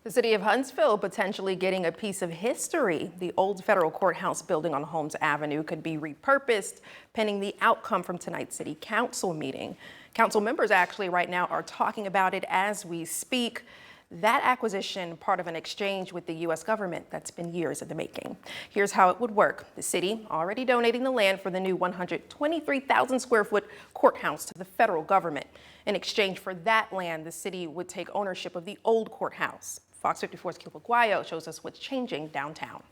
The city of Huntsville potentially getting a piece of history. The old Federal Courthouse building on Holmes Avenue could be repurposed pending the outcome from tonight's City Council meeting. Council members actually right now are talking about it as we speak. That acquisition, part of an exchange with the U.S. government that's been years in the making. Here's how it would work. The city already donating the land for the new 123,000 square foot courthouse to the federal government. In exchange for that land, the city would take ownership of the old courthouse. Fox 54's Caleb Aguayo shows us what's changing downtown.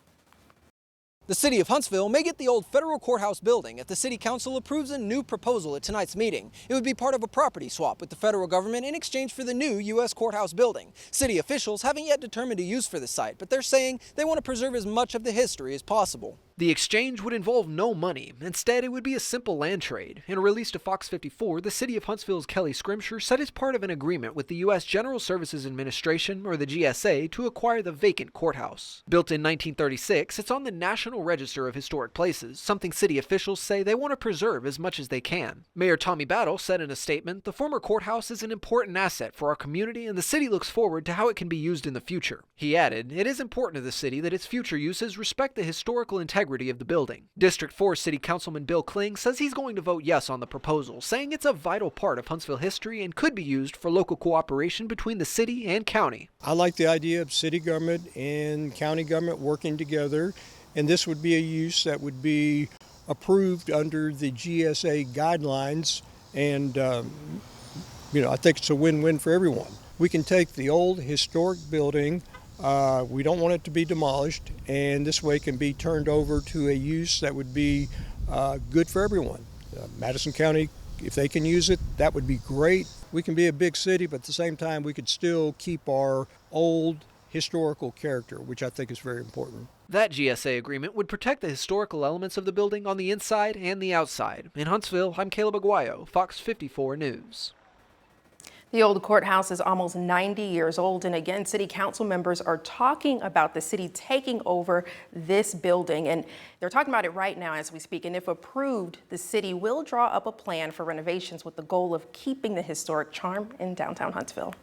The city of Huntsville may get the old Federal Courthouse building if the City Council approves a new proposal at tonight's meeting. It would be part of a property swap with the federal government in exchange for the new U.S. Courthouse building. City officials haven't yet determined a use for the site, but they're saying they want to preserve as much of the history as possible. The exchange would involve no money. Instead, it would be a simple land trade. In a release to Fox 54, the city of Huntsville's Kelly Scrimshire said it's part of an agreement with the U.S. General Services Administration, or the GSA, to acquire the vacant courthouse. Built in 1936, it's on the National Register of Historic Places, something city officials say they want to preserve as much as they can. Mayor Tommy Battle said in a statement, "The former courthouse is an important asset for our community and the city looks forward to how it can be used in the future." He added, "It is important to the city that its future uses respect the historical integrity of the building." District 4 City Councilman Bill Kling says he's going to vote yes on the proposal, saying it's a vital part of Huntsville history and could be used for local cooperation between the city and county. I like the idea of city government and county government working together, and this would be a use that would be approved under the GSA guidelines, and I think it's a win-win for everyone. We can take the old historic building. We don't want it to be demolished, and this way it can be turned over to a use that would be good for everyone. Madison County, if they can use it, that would be great. We can be a big city, but at the same time we could still keep our old historical character, which I think is very important. That GSA agreement would protect the historical elements of the building on the inside and the outside. In Huntsville, I'm Caleb Aguayo, Fox 54 News. The old courthouse is almost 90 years old, and again, city council members are talking about the city taking over this building, and they're talking about it right now as we speak. And if approved, the city will draw up a plan for renovations with the goal of keeping the historic charm in downtown Huntsville.